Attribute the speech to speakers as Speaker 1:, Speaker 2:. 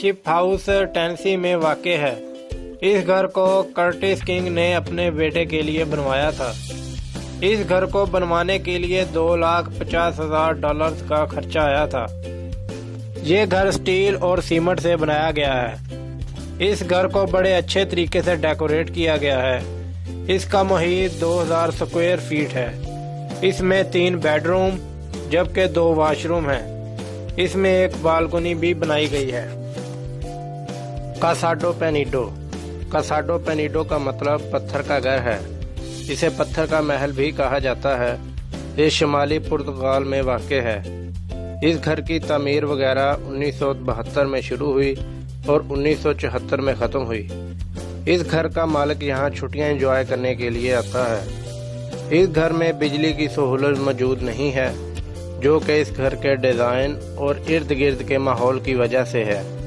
Speaker 1: Ship house Tennessee में वाक़ है। इस घर को कर्टिस किंग ने अपने बेटे के लिए बनवाया था। इस घर को बनवाने के लिए $2,50,000 का खर्चा आया था। ये घर स्टील और सीमेंट से बनाया गया है। इस घर को बड़े अच्छे तरीके से डेकोरेट किया गया है। इसका मुहीत 2000 स्क्वायर फीट है। इसमें 3 बेडरूम जबकि 2 वाशरूम हैं। इसमें एक बालकनी भी बनाई गई है। कासाडो पेनिडो। कासाडो पेनिडो का मतलब पत्थर का घर है। इसे पत्थर का महल भी कहा जाता है। ये शुमाली पुर्तगाल में वाक़ है। इस घर की तामीर वगैरह 1972 में शुरू हुई और 1974 में ख़त्म हुई। इस घर का मालिक यहाँ छुट्टियाँ एंजॉय करने के लिए आता है। इस घर में बिजली की सहूलत मौजूद नहीं है, जो कि इस घर के डिज़ाइन और इर्द गिर्द के माहौल की वजह से है।